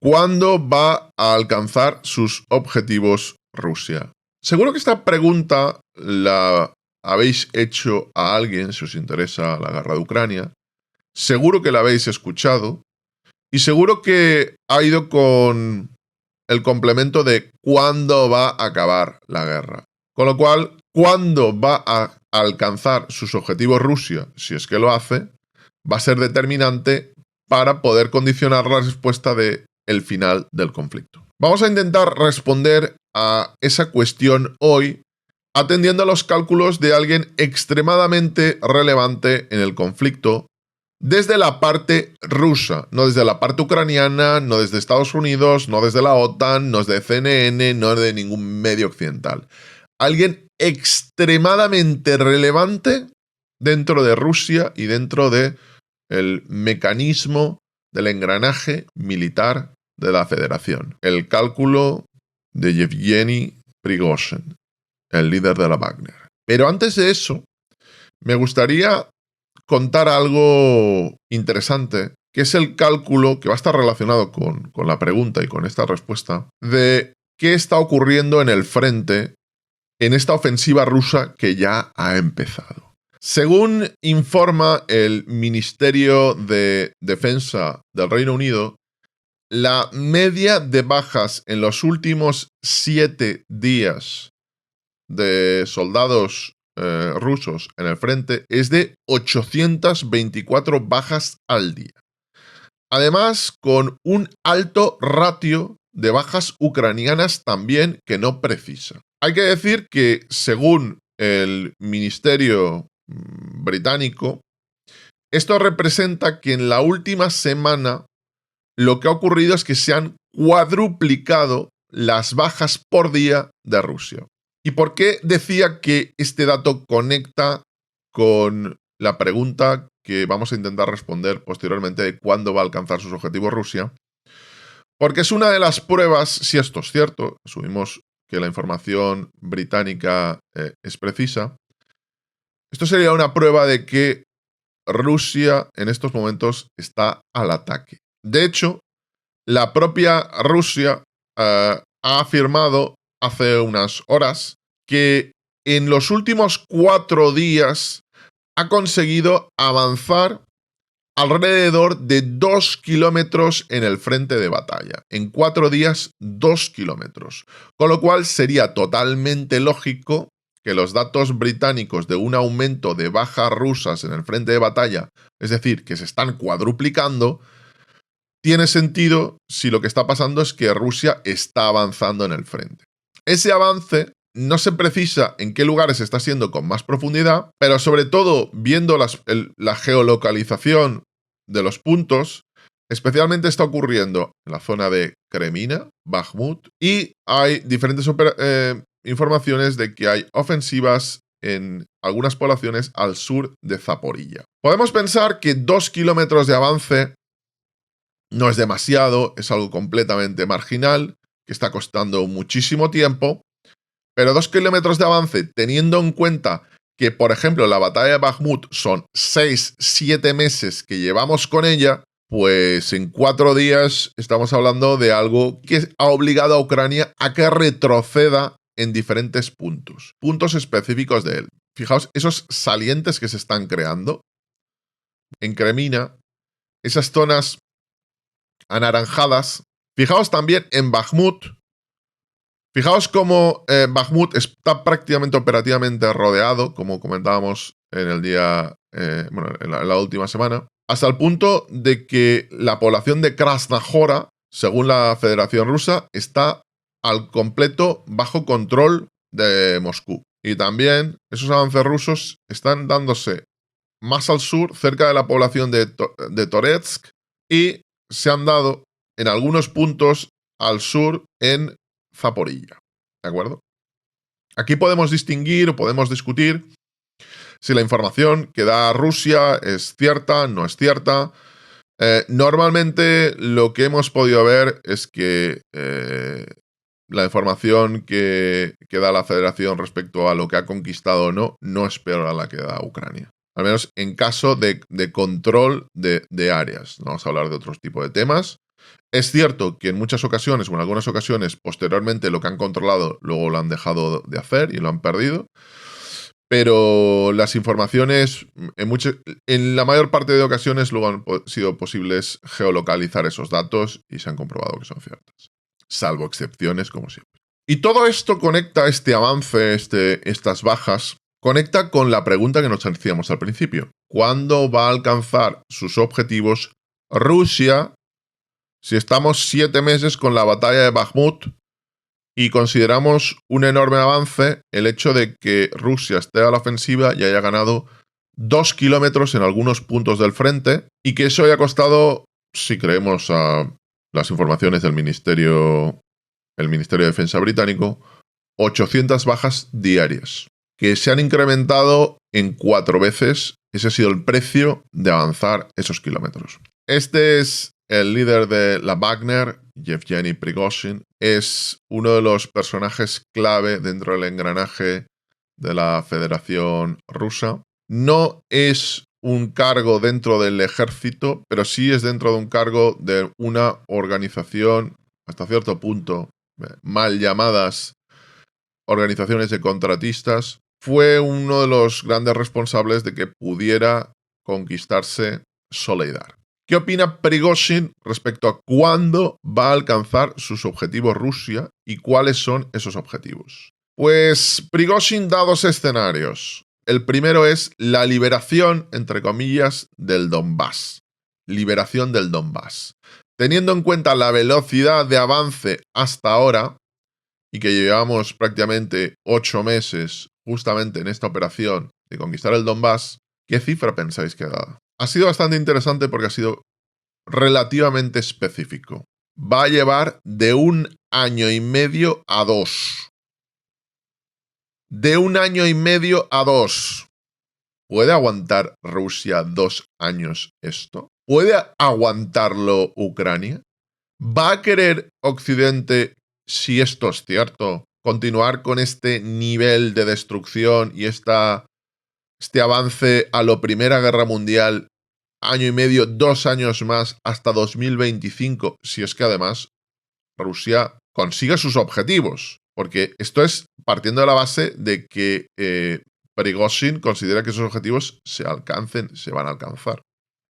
¿Cuándo va a alcanzar sus objetivos Rusia? Seguro que esta pregunta la habéis hecho a alguien si os interesa la guerra de Ucrania. Seguro que la habéis escuchado. Y seguro que ha ido con el complemento de cuándo va a acabar la guerra. Con lo cual, cuándo va a alcanzar sus objetivos Rusia, si es que lo hace, va a ser determinante para poder condicionar la respuesta de el final del conflicto. Vamos a intentar responder a esa cuestión hoy atendiendo a los cálculos de alguien extremadamente relevante en el conflicto desde la parte rusa, no desde la parte ucraniana, no desde Estados Unidos, no desde la OTAN, no desde CNN, no de ningún medio occidental. Alguien extremadamente relevante dentro de Rusia y dentro de el mecanismo del engranaje militar de la Federación. El cálculo de Yevgeny Prigozhin, el líder de la Wagner. Pero antes de eso, me gustaría contar algo interesante, que es el cálculo que va a estar relacionado con la pregunta y con esta respuesta, de qué está ocurriendo en el frente en esta ofensiva rusa que ya ha empezado. Según informa el Ministerio de Defensa del Reino Unido, la media de bajas en los últimos 7 días de soldados rusos en el frente es de 824 bajas al día. Además, con un alto ratio de bajas ucranianas también que no precisa. Hay que decir que, según el Ministerio británico, esto representa que en la última semana lo que ha ocurrido es que se han cuadruplicado las bajas por día de Rusia. ¿Y por qué decía que este dato conecta con la pregunta que vamos a intentar responder posteriormente de cuándo va a alcanzar sus objetivos Rusia? Porque es una de las pruebas, si esto es cierto, asumimos que la información británica es precisa, esto sería una prueba de que Rusia en estos momentos está al ataque. De hecho, la propia Rusia ha afirmado hace unas horas que en los últimos 4 días ha conseguido avanzar alrededor de 2 kilómetros en el frente de batalla. En 4 días, 2 kilómetros. Con lo cual sería totalmente lógico que los datos británicos de un aumento de bajas rusas en el frente de batalla, es decir, que se están cuadruplicando, tiene sentido si lo que está pasando es que Rusia está avanzando en el frente. Ese avance no se precisa en qué lugares está siendo con más profundidad, pero sobre todo viendo la geolocalización de los puntos, especialmente está ocurriendo en la zona de Kremina, Bakhmut, y hay diferentes informaciones de que hay ofensivas en algunas poblaciones al sur de Zaporilla. Podemos pensar que 2 kilómetros de avance no es demasiado, es algo completamente marginal, que está costando muchísimo tiempo, pero 2 kilómetros de avance, teniendo en cuenta que, por ejemplo, la batalla de Bakhmut son 6-7 meses que llevamos con ella, pues en 4 días estamos hablando de algo que ha obligado a Ucrania a que retroceda en diferentes puntos específicos de él. Fijaos, esos salientes que se están creando en Kremina, esas zonas anaranjadas. Fijaos también en Bakhmut. Fijaos cómo Bakhmut está prácticamente operativamente rodeado, como comentábamos en el día, en la última semana, hasta el punto de que la población de Krasnahora, según la Federación Rusa, está al completo bajo control de Moscú. Y también esos avances rusos están dándose más al sur, cerca de la población de Toretsk, y se han dado en algunos puntos al sur en Zaporilla. ¿De acuerdo? Aquí podemos distinguir o podemos discutir si la información que da Rusia es cierta, no es cierta. Normalmente lo que hemos podido ver es que la información que da la Federación respecto a lo que ha conquistado o no, no es peor a la que da Ucrania. Al menos en caso de control de áreas. No vamos a hablar de otros tipos de temas. Es cierto que en muchas ocasiones, o en algunas ocasiones, posteriormente lo que han controlado luego lo han dejado de hacer y lo han perdido. Pero las informaciones, en la mayor parte de ocasiones, luego han sido posibles geolocalizar esos datos y se han comprobado que son ciertas. Salvo excepciones, como siempre. Y todo esto conecta, este avance, estas bajas, conecta con la pregunta que nos hacíamos al principio. ¿Cuándo va a alcanzar sus objetivos Rusia si estamos 7 meses con la batalla de Bakhmut y consideramos un enorme avance el hecho de que Rusia esté a la ofensiva y haya ganado 2 kilómetros en algunos puntos del frente y que eso haya costado, si creemos a las informaciones del Ministerio de Defensa británico, 800 bajas diarias, que se han incrementado en 4 veces. Ese ha sido el precio de avanzar esos kilómetros. Este es el líder de la Wagner, Yevgeny Prigozhin, es uno de los personajes clave dentro del engranaje de la Federación Rusa. No es un cargo dentro del ejército, pero sí es dentro de un cargo de una organización, hasta cierto punto, mal llamadas organizaciones de contratistas. Fue uno de los grandes responsables de que pudiera conquistarse Soledar. ¿Qué opina Prigozhin respecto a cuándo va a alcanzar sus objetivos Rusia y cuáles son esos objetivos? Pues Prigozhin da 2 escenarios. El primero es la liberación, entre comillas, del Donbass. Liberación del Donbass. Teniendo en cuenta la velocidad de avance hasta ahora, y que llevamos prácticamente 8 meses justamente en esta operación de conquistar el Donbass, ¿qué cifra pensáis que da? Ha sido bastante interesante porque ha sido relativamente específico. Va a llevar de 1 año y medio a 2. De 1 año y medio a 2. ¿Puede aguantar Rusia 2 años esto? ¿Puede aguantarlo Ucrania? ¿Va a querer Occidente, si esto es cierto, continuar con este nivel de destrucción y este avance a la Primera Guerra Mundial, año y medio, 2 años más, hasta 2025, si es que además Rusia consigue sus objetivos? Porque esto es partiendo de la base de que Prigozhin considera que esos objetivos se van a alcanzar.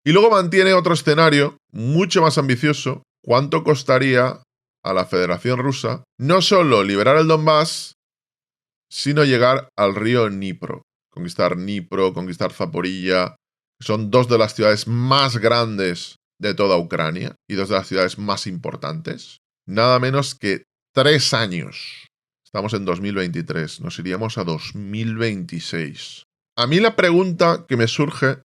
Y luego mantiene otro escenario mucho más ambicioso. ¿Cuánto costaría a la Federación Rusa no solo liberar el Donbass, sino llegar al río Dnipro? Dnipro, conquistar Zaporilla. Son 2 de las ciudades más grandes de toda Ucrania y 2 de las ciudades más importantes. Nada menos que 3 años. Estamos en 2023, nos iríamos a 2026. A mí la pregunta que me surge,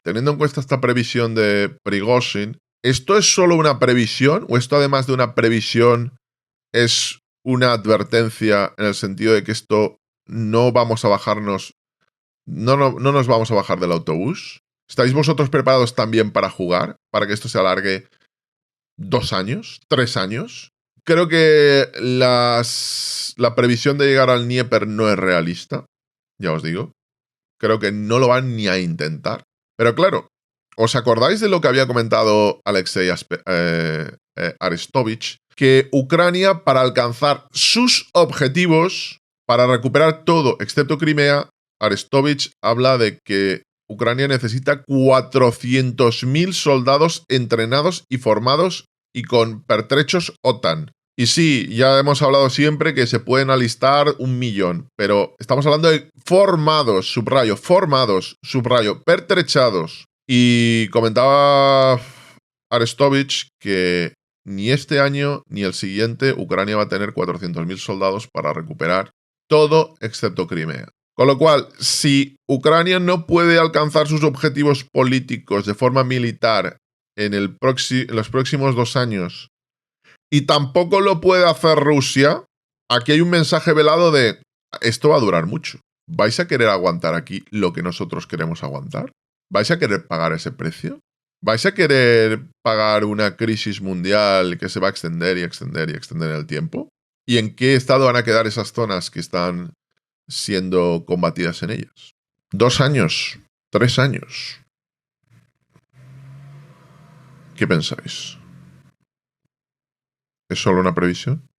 teniendo en cuenta esta previsión de Prigozhin, ¿esto es solo una previsión o esto además de una previsión es una advertencia en el sentido de que esto no vamos a bajarnos, no nos vamos a bajar del autobús? ¿Estáis vosotros preparados también para jugar? ¿Para que esto se alargue 2 años? ¿3 años? Creo que la previsión de llegar al Dnieper no es realista, ya os digo. Creo que no lo van ni a intentar. Pero claro, ¿os acordáis de lo que había comentado Alexei Arestovich? Que Ucrania, para alcanzar sus objetivos, para recuperar todo excepto Crimea, Arestovich habla de que Ucrania necesita 400.000 soldados entrenados y formados y con pertrechos OTAN. Y sí, ya hemos hablado siempre que se pueden alistar 1 millón, pero estamos hablando de formados, subrayo, pertrechados. Y comentaba Arestovich que ni este año ni el siguiente Ucrania va a tener 400.000 soldados para recuperar todo excepto Crimea. Con lo cual, si Ucrania no puede alcanzar sus objetivos políticos de forma militar en los próximos 2 años, y tampoco lo puede hacer Rusia, aquí hay un mensaje velado de esto va a durar mucho. ¿Vais a querer aguantar aquí lo que nosotros queremos aguantar? ¿Vais a querer pagar ese precio? ¿Vais a querer pagar una crisis mundial que se va a extender y extender y extender en el tiempo? ¿Y en qué estado van a quedar esas zonas que están siendo combatidas en ellas? 2 años, 3 años. ¿Qué pensáis? ¿Es solo una previsión?